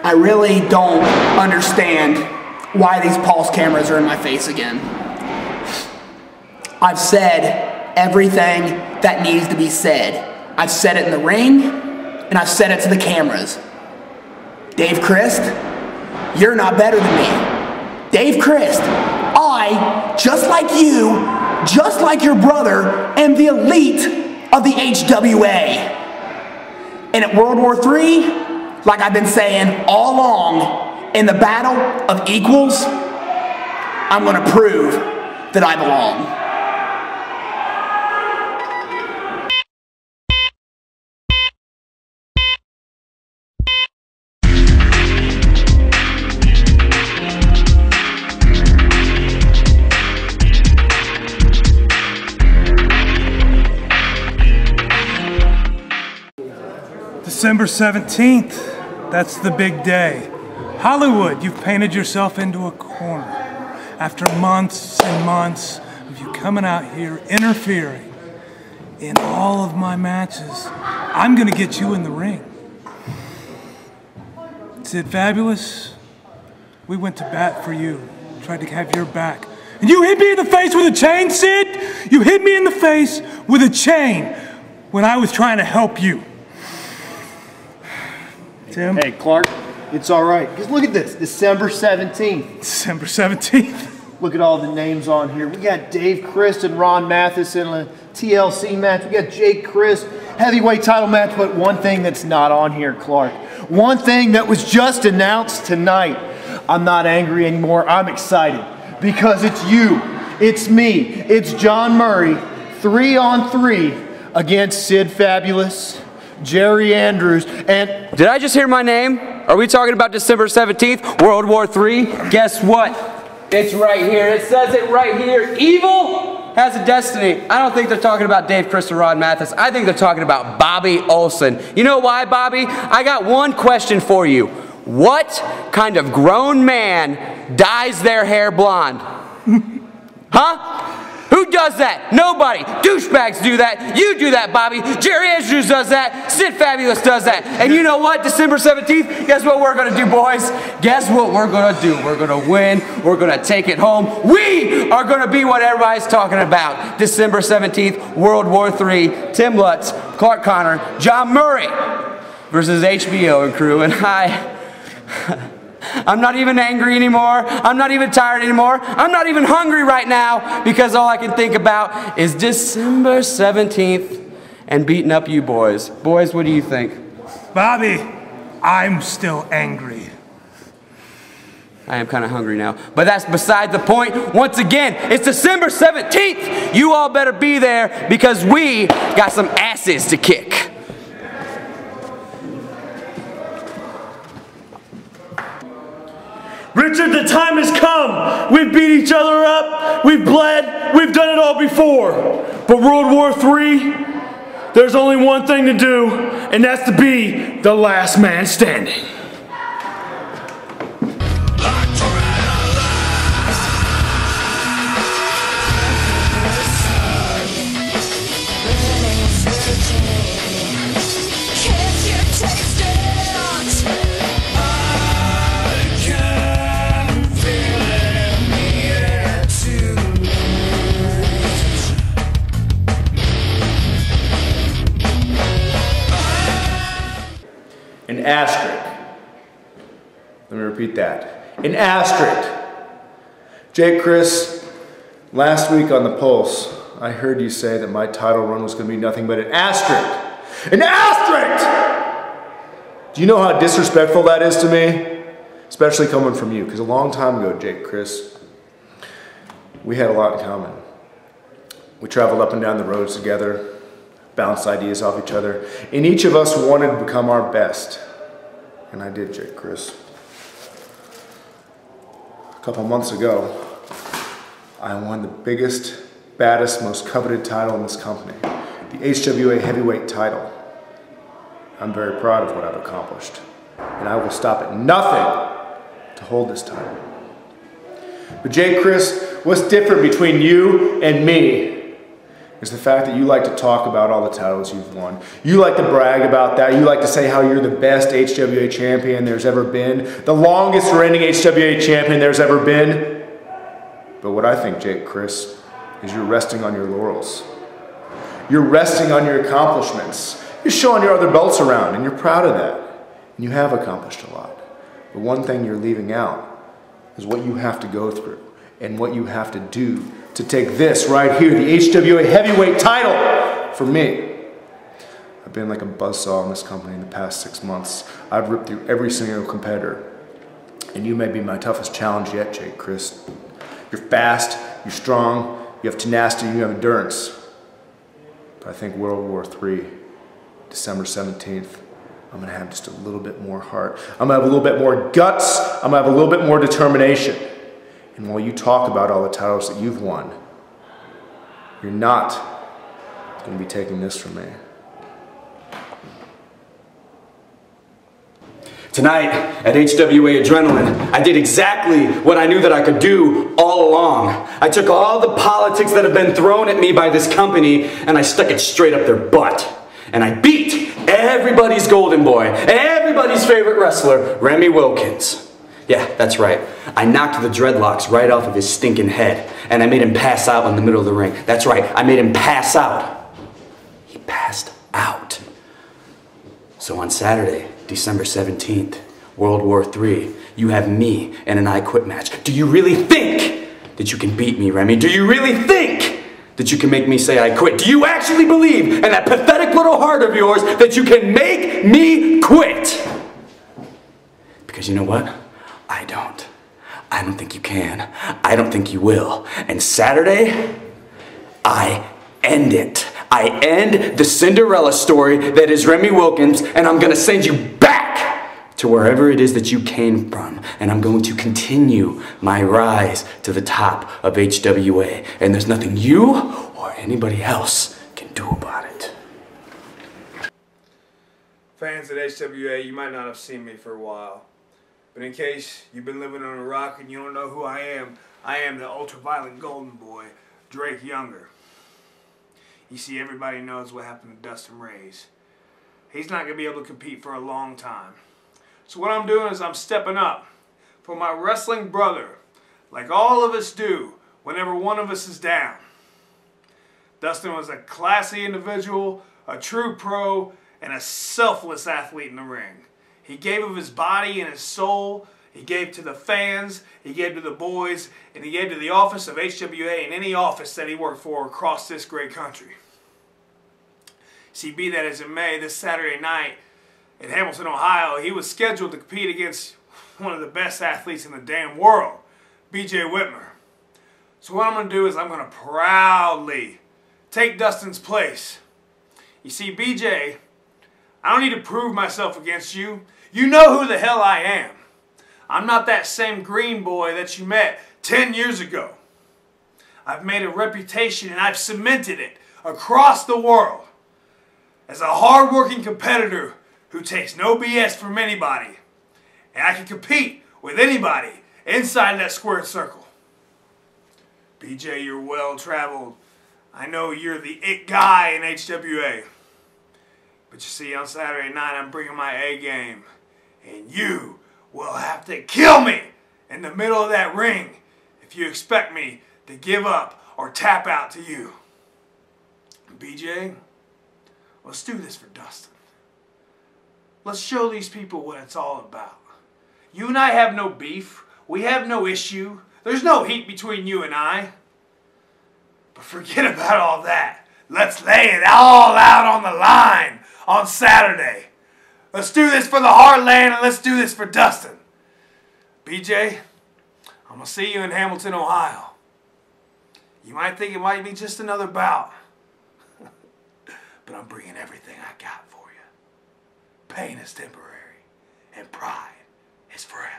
I really don't understand why these pulse cameras are in my face again. I've said everything that needs to be said. I've said it in the ring, and I've said it to the cameras. Dave Christ, you're not better than me. Dave Christ, I, just like you, just like your brother, am the elite of the HWA. And at World War III, like I've been saying all along, in the battle of equals, I'm going to prove that I belong. December 17th, that's the big day. Hollywood, you've painted yourself into a corner. After months and months of you coming out here interfering in all of my matches, I'm gonna get you in the ring. Sid Fabulous, we went to bat for you, tried to have your back. And you hit me in the face with a chain, Sid! You hit me in the face with a chain when I was trying to help you. Tim? Hey, Clark, it's all right. Because look at this, December 17th. December 17th. Look at all the names on here. We got Dave Christ and Ron Mathis in a TLC match. We got Jake Christ, heavyweight title match. But one thing that's not on here, Clark. One thing that was just announced tonight. I'm not angry anymore. I'm excited. Because it's you. It's me. It's John Murray. 3-on-3 against Sid Fabulous, Jerry Andrews, and... Did I just hear my name? Are we talking about December 17th, World War III? Guess what? It's right here. It says it right here. Evil has a destiny. I don't think they're talking about Dave Christ or Rod Mathis. I think they're talking about Bobby Olson. You know why, Bobby? I got one question for you. What kind of grown man dyes their hair blonde? Huh? Who does that? Nobody. Douchebags do that. You do that, Bobby. Jerry Andrews does that. Sid Fabulous does that. And you know what? December 17th, guess what we're going to do, boys? Guess what we're going to do? We're going to win. We're going to take it home. We are going to be what everybody's talking about. December 17th, World War III. Tim Lutz, Clark Connor, John Murray versus HBO and crew. And I'm not even angry anymore. I'm not even tired anymore. I'm not even hungry right now because all I can think about is December 17th and beating up you boys. Boys, what do you think? Bobby, I'm still angry. I am kind of hungry now, but that's beside the point. Once again, it's December 17th. You all better be there because we got some asses to kick. Richard, the time has come. We've beat each other up. We've bled. We've done it all before. But World War III, there's only one thing to do, and that's to be the last man standing. An asterisk. Let me repeat that. An asterisk. Jake Chris, last week on the Pulse, I heard you say that my title run was going to be nothing but an asterisk. An asterisk! Do you know how disrespectful that is to me? Especially coming from you, because a long time ago, Jake Chris, we had a lot in common. We traveled up and down the roads together, bounced ideas off each other, and each of us wanted to become our best. And I did, Jake Chris. A couple months ago, I won the biggest, baddest, most coveted title in this company, the HWA heavyweight title. I'm very proud of what I've accomplished, and I will stop at nothing to hold this title. But Jake Chris, what's different between you and me is the fact that you like to talk about all the titles you've won. You like to brag about that. You like to say how you're the best HWA champion there's ever been, the longest reigning HWA champion there's ever been. But what I think, Jake Chris, is you're resting on your laurels. You're resting on your accomplishments. You're showing your other belts around, and you're proud of that. And you have accomplished a lot. But one thing you're leaving out is what you have to go through and what you have to do to take this right here, the HWA heavyweight title, from me. I've been like a buzzsaw in this company in the past 6 months. I've ripped through every single competitor. And you may be my toughest challenge yet, Jake Chris. You're fast, you're strong, you have tenacity, you have endurance. But I think World War III, December 17th, I'm gonna have just a little bit more heart. I'm gonna have a little bit more guts. I'm gonna have a little bit more determination. And while you talk about all the titles that you've won, you're not gonna be taking this from me. Tonight, at HWA Adrenaline, I did exactly what I knew that I could do all along. I took all the politics that have been thrown at me by this company and I stuck it straight up their butt. And I beat everybody's golden boy, everybody's favorite wrestler, Remy Wilkins. Yeah, that's right. I knocked the dreadlocks right off of his stinking head and I made him pass out in the middle of the ring. That's right, I made him pass out. He passed out. So on Saturday, December 17th, World War III, you have me in an I Quit match. Do you really think that you can beat me, Remy? Do you really think that you can make me say I quit? Do you actually believe in that pathetic little heart of yours that you can make me quit? Because you know what? I don't. I don't think you can. I don't think you will. And Saturday, I end it. I end the Cinderella story that is Remy Wilkins, and I'm going to send you back to wherever it is that you came from. And I'm going to continue my rise to the top of HWA. And there's nothing you or anybody else can do about it. Fans at HWA, you might not have seen me for a while. But in case you've been living on a rock and you don't know who I am the ultraviolet golden boy, Drake Younger. You see, everybody knows what happened to Dustin Ray's. He's not going to be able to compete for a long time. So what I'm doing is I'm stepping up for my wrestling brother, like all of us do whenever one of us is down. Dustin was a classy individual, a true pro, and a selfless athlete in the ring. He gave of his body and his soul. He gave to the fans, he gave to the boys, and he gave to the office of HWA and any office that he worked for across this great country. See, be that as it may, this Saturday night in Hamilton, Ohio, he was scheduled to compete against one of the best athletes in the damn world, BJ Whitmer. So what I'm going to do is I'm going to proudly take Dustin's place. You see, BJ, I don't need to prove myself against you. You know who the hell I am. I'm not that same green boy that you met 10 years ago. I've made a reputation and I've cemented it across the world as a hard-working competitor who takes no BS from anybody. And I can compete with anybody inside that squared circle. BJ, you're well-traveled. I know you're the it guy in HWA. But you see, on Saturday night, I'm bringing my A game. And you will have to kill me in the middle of that ring if you expect me to give up or tap out to you. BJ, let's do this for Dustin. Let's show these people what it's all about. You and I have no beef. We have no issue. There's no heat between you and I. But forget about all that. Let's lay it all out on the line on Saturday. Let's do this for the Heartland and let's do this for Dustin. BJ, I'm going to see you in Hamilton, Ohio. You might think it might be just another bout. But I'm bringing everything I got for you. Pain is temporary and pride is forever.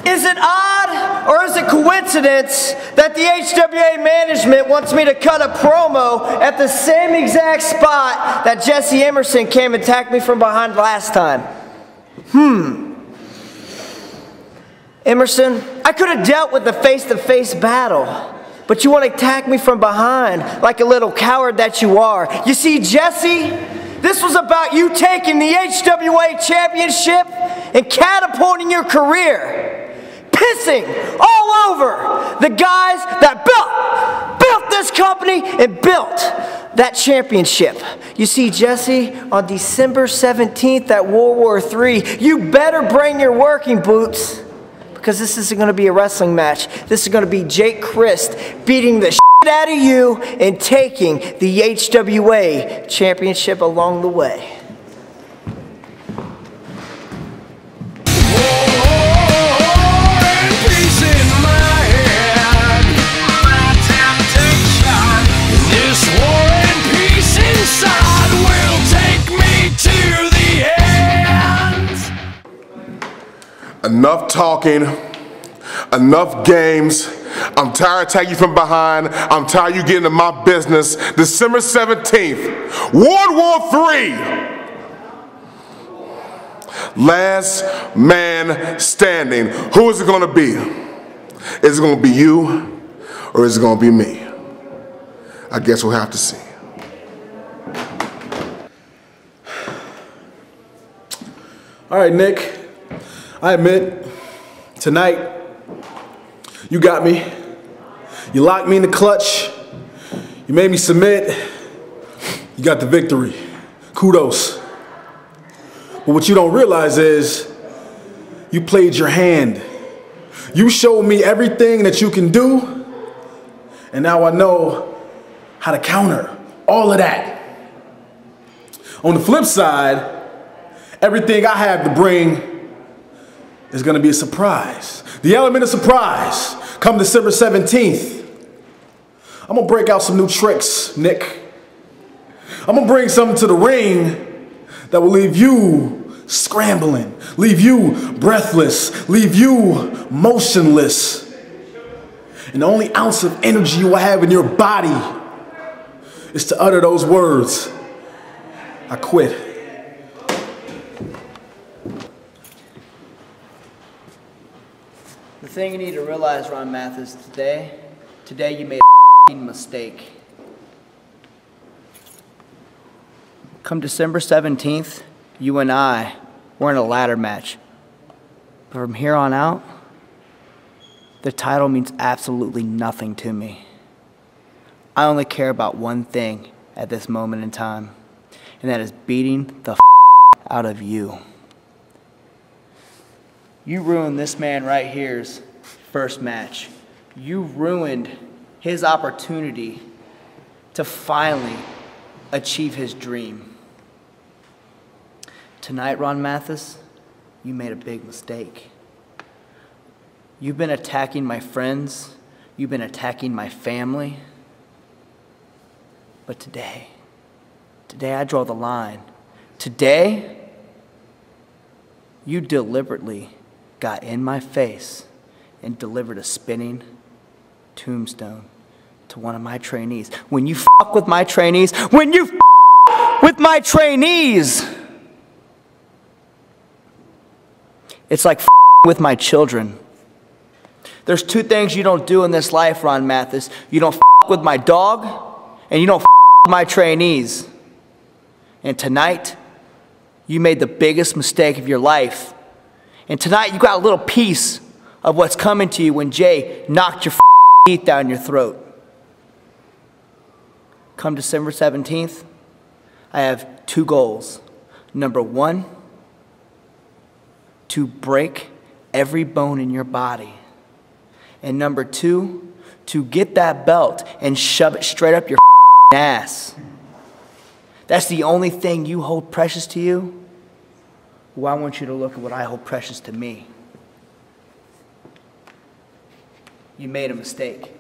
Is it odd or is it coincidence that the HWA management wants me to cut a promo at the same exact spot that Jesse Emerson came and attacked me from behind last time? Emerson, I could have dealt with the face-to-face battle, but you want to attack me from behind like a little coward that you are. You see, Jesse, this was about you taking the HWA championship and catapulting your career. Pissing all over the guys that built this company and built that championship. You see, Jesse, on December 17th at World War III, you better bring your working boots, because this isn't going to be a wrestling match. This is going to be Jake Crist beating the shit out of you and taking the HWA championship along the way. Enough talking, enough games. I'm tired of attacking you from behind. I'm tired of you getting in my business. December 17th, World War III. Last man standing. Who is it going to be? Is it going to be you or is it going to be me? I guess we'll have to see. All right, Nick. I admit, tonight, you got me. You locked me in the clutch. You made me submit. You got the victory. Kudos. But what you don't realize is you played your hand. You showed me everything that you can do, and now I know how to counter all of that. On the flip side, everything I have to bring is going to be a surprise. The element of surprise. Come December 17th. I'm going to break out some new tricks, Nick. I'm going to bring something to the ring that will leave you scrambling, leave you breathless, leave you motionless. And the only ounce of energy you will have in your body is to utter those words. I quit. The thing you need to realize, Ron Mathis, today you made a mistake. Come December 17th, you and I, we're in a ladder match. But from here on out, the title means absolutely nothing to me. I only care about one thing at this moment in time, and that is beating the out of you. You ruined this man right here's first match. You ruined his opportunity to finally achieve his dream. Tonight, Ron Mathis, you made a big mistake. You've been attacking my friends. You've been attacking my family. But today I draw the line. Today, you deliberately got in my face and delivered a spinning tombstone to one of my trainees. When you fuck with my trainees, it's like with my children. There's two things you don't do in this life, Ron Mathis. You don't fuck with my dog, and you don't fuck with my trainees. And tonight, you made the biggest mistake of your life. And tonight you got a little piece of what's coming to you when Jay knocked your teeth down your throat. Come December 17th, I have two goals. Number one, to break every bone in your body. And number two, to get that belt and shove it straight up your ass. That's the only thing you hold precious to you. Well, I want you to look at what I hold precious to me. You made a mistake.